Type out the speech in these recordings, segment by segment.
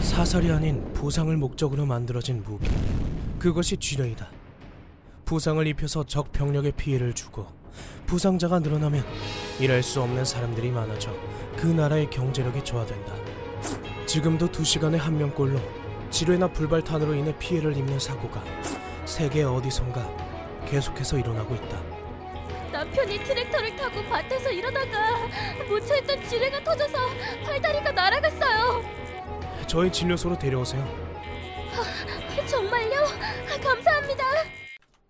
사살이 아닌 보상을 목적으로 만들어진 무기, 그것이 쥐레이다. 부상을 입혀서 적 병력에 피해를 주고 부상자가 늘어나면 일할 수 없는 사람들이 많아져 그 나라의 경제력이 저하된다. 지금도 2시간에 1명꼴로 지뢰나 불발탄으로 인해 피해를 입는 사고가 세계 어디선가 계속해서 일어나고 있다. 남편이 트랙터를 타고 밭에서 일하다가 묻혀있던 지뢰가 터져서 팔다리가 날아갔어요. 저희 진료소로 데려오세요. 정말요? 감사합니다.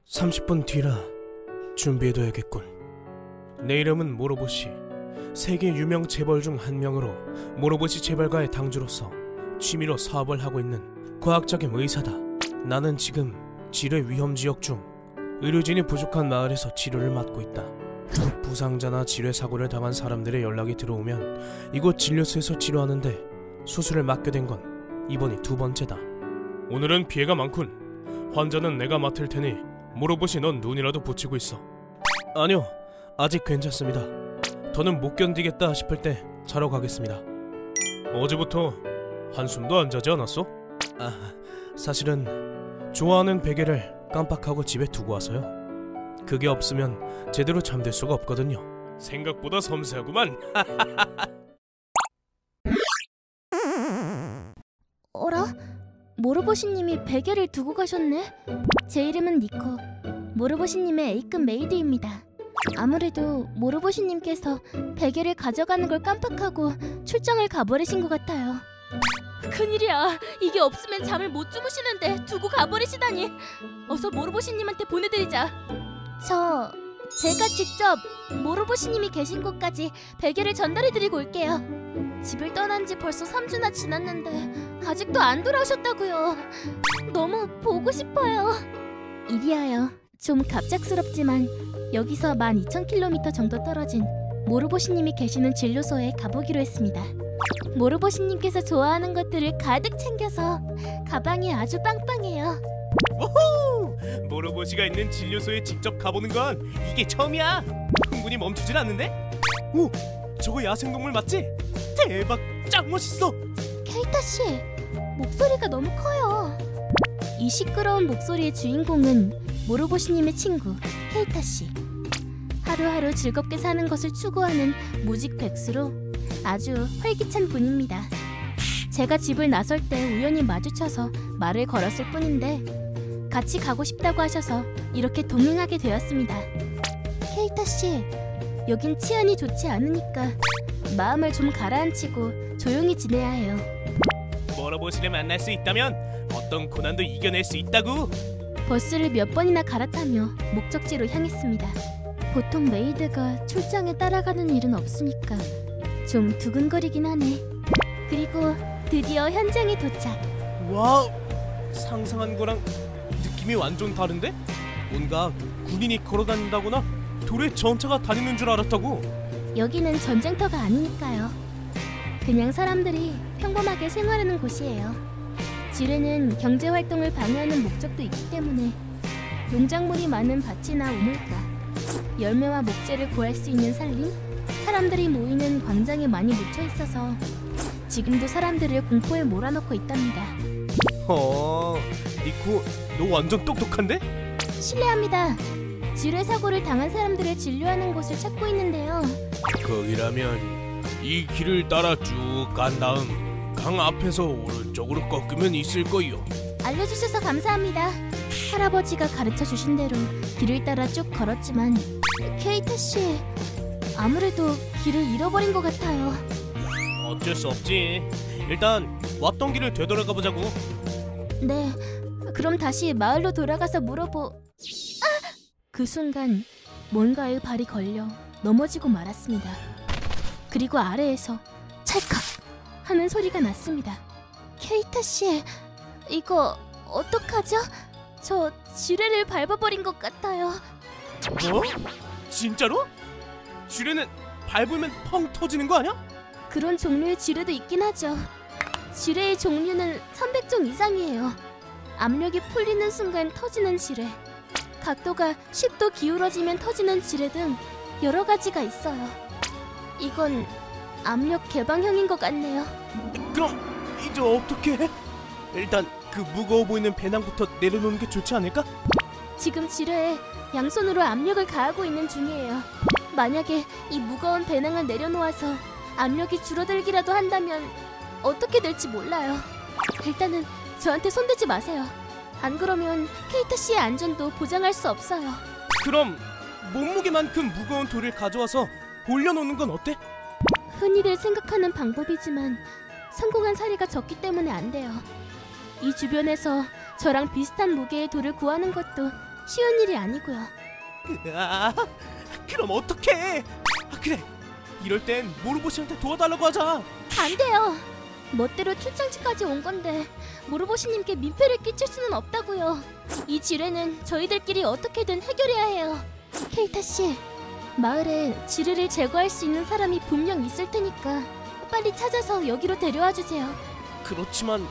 30분 뒤라 준비해둬야겠군. 내 이름은 모로보시. 세계 유명 재벌 중 한 명으로 모로보시 재벌가의 당주로서 취미로 사업을 하고 있는 과학자 겸 의사다. 나는 지금 지뢰 위험 지역 중 의료진이 부족한 마을에서 치료를 맡고 있다. 부상자나 지뢰 사고를 당한 사람들의 연락이 들어오면 이곳 진료소에서 치료하는데 수술을 맡게 된 건 이번이 2번째다. 오늘은 피해가 많군. 환자는 내가 맡을 테니 모로보시 넌 눈이라도 붙이고 있어. 아니요, 아직 괜찮습니다. 더는 못 견디겠다 싶을 때 자러 가겠습니다. 어제부터 한숨도 안 자지 않았어? 사실은 좋아하는 베개를 깜빡하고 집에 두고 와서요. 그게 없으면 제대로 잠들 수가 없거든요. 생각보다 섬세하구만. 어라? 모로보시님이 베개를 두고 가셨네? 제 이름은 니코. 모로보시님의 A급 메이드입니다. 아무래도 모로보시님께서 베개를 가져가는 걸 깜빡하고 출장을 가버리신 것 같아요. 큰일이야. 이게 없으면 잠을 못 주무시는데 두고 가버리시다니. 어서 모로보시님한테 보내드리자. 제가 직접 모로보시님이 계신 곳까지 베개를 전달해드리고 올게요. 집을 떠난 지 벌써 3주나 지났는데 아직도 안 돌아오셨다고요. 너무 보고 싶어요. 이리하여 좀 갑작스럽지만 여기서 12,000km 정도 떨어진 모로보시님이 계시는 진료소에 가보기로 했습니다. 모로보시님께서 좋아하는 것들을 가득 챙겨서 가방이 아주 빵빵해요. 오호! 모로보시가 있는 진료소에 직접 가보는 건 이게 처음이야. 흥분이 멈추질 않는데? 오! 저거 야생동물 맞지? 대박! 짱 멋있어! 케이타씨, 목소리가 너무 커요. 이 시끄러운 목소리의 주인공은 모로보시님의 친구 케이타씨. 하루하루 즐겁게 사는 것을 추구하는 무직 백수로 아주 활기찬 분입니다. 제가 집을 나설 때 우연히 마주쳐서 말을 걸었을 뿐인데 같이 가고 싶다고 하셔서 이렇게 동행하게 되었습니다. 케이타씨, 여긴 치안이 좋지 않으니까 마음을 좀 가라앉히고 조용히 지내야 해요. 모로보시를 만날 수 있다면 어떤 고난도 이겨낼 수 있다고. 버스를 몇 번이나 갈아타며 목적지로 향했습니다. 보통 메이드가 출장에 따라가는 일은 없으니까 좀 두근거리긴 하네. 그리고 드디어 현장에 도착. 와우! 상상한 거랑 느낌이 완전 다른데? 뭔가 군인이 걸어다닌다거나 돌에 전차가 다니는 줄 알았다고. 여기는 전쟁터가 아니니까요. 그냥 사람들이 평범하게 생활하는 곳이에요. 지뢰는 경제활동을 방해하는 목적도 있기 때문에 농작물이 많은 밭이나 우물가, 열매와 목재를 구할 수 있는 산림, 사람들이 모이는 광장에 많이 묻혀 있어서 지금도 사람들을 공포에 몰아넣고 있답니다. 니코, 너 완전 똑똑한데? 실례합니다. 지뢰 사고를 당한 사람들을 진료하는 곳을 찾고 있는데요. 거기라면 이 길을 따라 쭉 간 다음 강 앞에서 오른쪽으로 꺾으면 있을 거요. 알려주셔서 감사합니다. 할아버지가 가르쳐 주신 대로 길을 따라 쭉 걸었지만 케이타씨, 아무래도 길을 잃어버린 것 같아요. 어쩔 수 없지. 일단 왔던 길을 되돌아가 보자고. 네, 그럼 다시 마을로 돌아가서 그 순간 뭔가에 발이 걸려 넘어지고 말았습니다. 그리고 아래에서 찰칵 하는 소리가 났습니다. 케이타씨, 이거 어떡하죠? 저 지뢰를 밟아버린 것 같아요. 뭐? 진짜로? 지뢰는 밟으면 펑 터지는 거 아니야? 그런 종류의 지뢰도 있긴 하죠. 지뢰의 종류는 300종 이상이에요. 압력이 풀리는 순간 터지는 지뢰, 각도가 10도 기울어지면 터지는 지뢰 등 여러 가지가 있어요. 이건 압력 개방형인 것 같네요. 그럼 이 저 어떻게? 일단 그 무거워 보이는 배낭부터 내려놓는 게 좋지 않을까? 지금 지뢰에 양손으로 압력을 가하고 있는 중이에요. 만약에 이 무거운 배낭을 내려놓아서 압력이 줄어들기라도 한다면 어떻게 될지 몰라요. 일단은 저한테 손대지 마세요. 안 그러면 케이타 씨의 안전도 보장할 수 없어요. 그럼 몸무게만큼 무거운 돌을 가져와서 올려놓는 건 어때? 흔히들 생각하는 방법이지만 성공한 사례가 적기 때문에 안 돼요. 이 주변에서 저랑 비슷한 무게의 돌을 구하는 것도 쉬운 일이 아니고요. 아, 그럼 어떡해? 그래, 이럴 땐 모로보시한테 도와달라고 하자. 안 돼요. 멋대로 출장지까지 온 건데 모로보시님께 민폐를 끼칠 수는 없다고요. 이 지뢰는 저희들끼리 어떻게든 해결해야 해요. 케이타 씨, 마을에 지뢰를 제거할 수 있는 사람이 분명 있을 테니까 빨리 찾아서 여기로 데려와 주세요. 그렇지만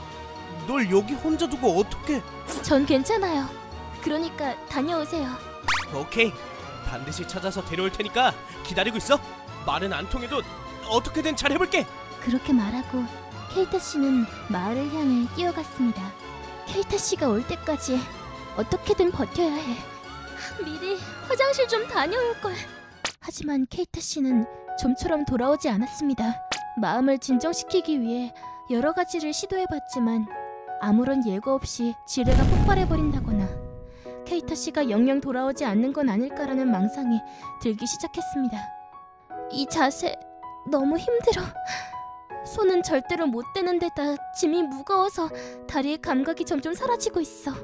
널 여기 혼자 두고 어떡해? 전 괜찮아요. 그러니까 다녀오세요. 오케이, 반드시 찾아서 데려올 테니까 기다리고 있어. 말은 안 통해도 어떻게든 잘 해볼게. 그렇게 말하고 케이타 씨는 마을을 향해 뛰어갔습니다. 케이타 씨가 올 때까지 어떻게든 버텨야 해. 미리 화장실 좀 다녀올 걸. 하지만 케이타 씨는 좀처럼 돌아오지 않았습니다. 마음을 진정시키기 위해 여러 가지를 시도해봤지만 아무런 예고 없이 지뢰가 폭발해버린다거나 케이타 씨가 영영 돌아오지 않는 건 아닐까라는 망상이 들기 시작했습니다. 이 자세 너무 힘들어. 손은 절대로 못 대는 데다 짐이 무거워서 다리의 감각이 점점 사라지고 있어.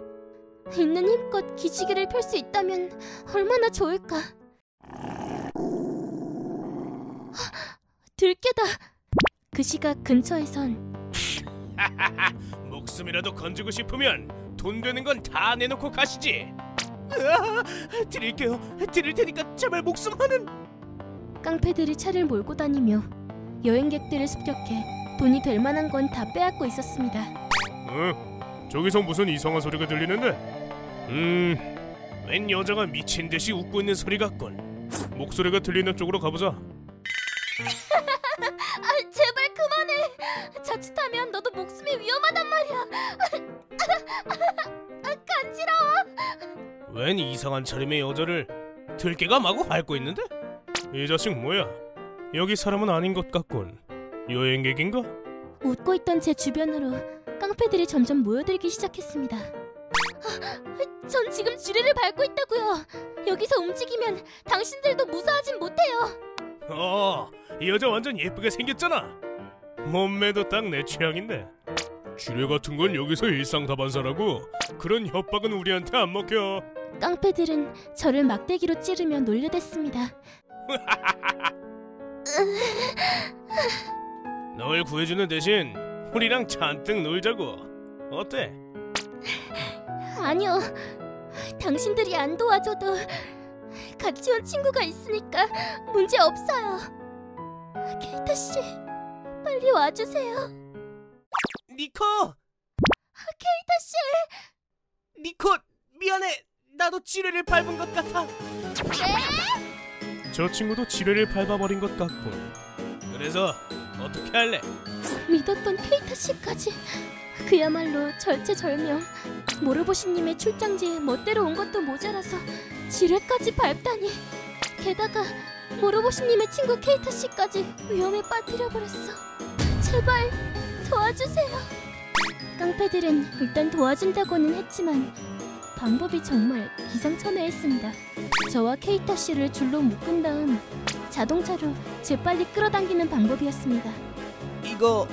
있는 힘껏 기지개를 펼 수 있다면 얼마나 좋을까. 들깨다. 그 시각 근처에선 목숨이라도 건지고 싶으면 돈 되는 건 다 내놓고 가시지. 드릴게요. 드릴 테니까 제발 목숨 하는. 깡패들이 차를 몰고 다니며 여행객들을 습격해 돈이 될 만한 건 다 빼앗고 있었습니다. 저기서 무슨 이상한 소리가 들리는데? 웬 여자가 미친 듯이 웃고 있는 소리 같군. 목소리가 들리는 쪽으로 가보자. 제발 그만해. 자칫하면 너도 목숨이 위험하단 말이야. 간지러워. 웬 이상한 차림의 여자를 들깨가 마구 밟고 있는데? 이 자식 뭐야? 여기 사람은 아닌 것 같군. 여행객인가? 웃고 있던 제 주변으로 깡패들이 점점 모여들기 시작했습니다. 전 지금 지뢰를 밟고 있다고요. 여기서 움직이면 당신들도 무사하진 못해요. 이 여자 완전 예쁘게 생겼잖아. 몸매도 딱 내 취향인데. 지뢰 같은 건 여기서 일상다반사라고. 그런 협박은 우리한테 안 먹혀. 깡패들은 저를 막대기로 찌르며 놀려댔습니다. 널 구해주는 대신 우리랑 잔뜩 놀자고. 어때? 아니요. 당신들이 안 도와줘도 같이 온 친구가 있으니까 문제 없어요. 케이타 씨, 빨리 와주세요. 니코! 케이타 씨! 니코, 미안해. 나도 지뢰를 밟은 것 같아. 네? 저 친구도 지뢰를 밟아버린 것 같군. 그래서 어떻게 할래? 믿었던 케이타 씨까지. 그야말로 절체절명. 모르보시님의 출장지에 멋대로 온 것도 모자라서 지뢰까지 밟다니. 게다가 모르보시님의 친구 케이타 씨까지 위험에 빠뜨려버렸어. 제발 도와주세요. 깡패들은 일단 도와준다고는 했지만 방법이 정말 기상천외했습니다. 저와 케이타 씨를 줄로 묶은 다음 자동차로 재빨리 끌어당기는 방법이었습니다. 이거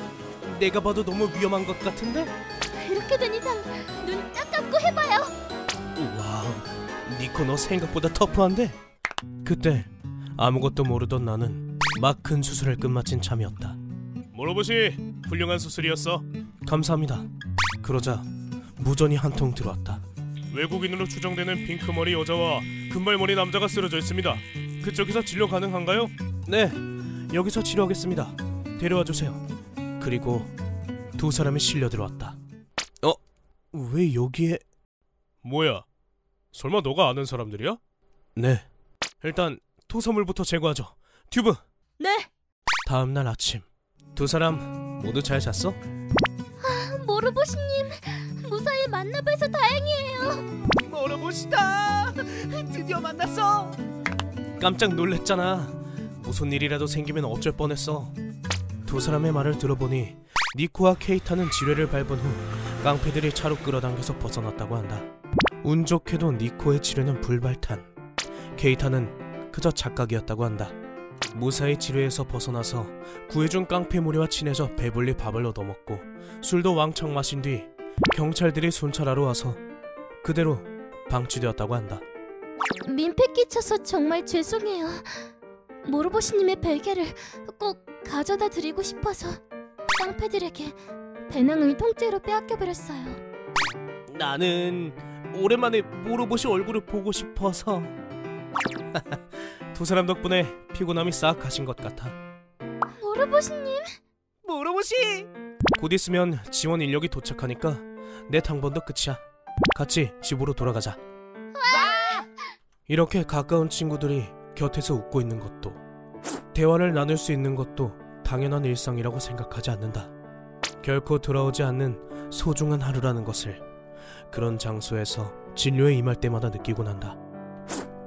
내가 봐도 너무 위험한 것 같은데? 이렇게 된 이상 눈 딱 감고 해봐요. 와우, 니코 너 생각보다 터프한데? 그때 아무것도 모르던 나는 막 큰 수술을 끝마친 참이었다. 모로보시, 훌륭한 수술이었어. 감사합니다. 그러자 무전이 한 통 들어왔다. 외국인으로 추정되는 핑크머리 여자와 금발머리 남자가 쓰러져 있습니다. 그쪽에서 진료 가능한가요? 네, 여기서 치료하겠습니다. 데려와 주세요. 그리고 두 사람이 실려 들어왔다. 왜 여기에... 뭐야? 설마 너가 아는 사람들이야? 네. 일단 토사물부터 제거하죠. 튜브! 네. 다음날 아침 두 사람 모두 잘 잤어? 모로보시님, 무사히 만나뵈서 다행이에요. 모로보시다! 드디어 만났어! 깜짝 놀랬잖아. 무슨 일이라도 생기면 어쩔 뻔했어. 두 사람의 말을 들어보니 니코와 케이타는 지뢰를 밟은 후 깡패들이 차로 끌어당겨서 벗어났다고 한다. 운 좋게도 니코의 지뢰는 불발탄, 케이타는 그저 착각이었다고 한다. 무사히 지뢰에서 벗어나서 구해준 깡패 무리와 친해져 배불리 밥을 얻어먹고 술도 왕창 마신 뒤 경찰들이 순찰하러 와서 그대로 방치되었다고 한다. 민폐 끼쳐서 정말 죄송해요. 모로보시님의 베개를 꼭 가져다 드리고 싶어서 깡패들에게 배낭을 통째로 빼앗겨버렸어요. 나는 오랜만에 모로보시 얼굴을 보고 싶어서. 두 사람 덕분에 피곤함이 싹 가신 것 같아. 모로보시님. 모로보시! 곧 있으면 지원 인력이 도착하니까 내 당번도 끝이야. 같이 집으로 돌아가자. 이렇게 가까운 친구들이 곁에서 웃고 있는 것도, 대화를 나눌 수 있는 것도 당연한 일상이라고 생각하지 않는다. 결코 돌아오지 않는 소중한 하루라는 것을 그런 장소에서 진료에 임할 때마다 느끼곤 한다.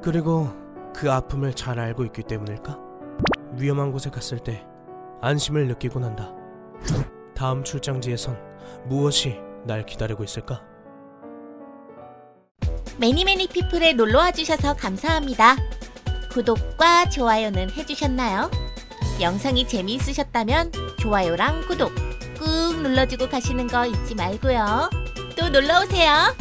그리고 그 아픔을 잘 알고 있기 때문일까? 위험한 곳에 갔을 때 안심을 느끼곤 한다. 다음 출장지에선 무엇이 날 기다리고 있을까? 매니매니 피플에 놀러와 주셔서 감사합니다. 구독과 좋아요는 해주셨나요? 영상이 재미있으셨다면 좋아요랑 구독 꾹 눌러주고 가시는 거 잊지 말고요. 또 놀러오세요.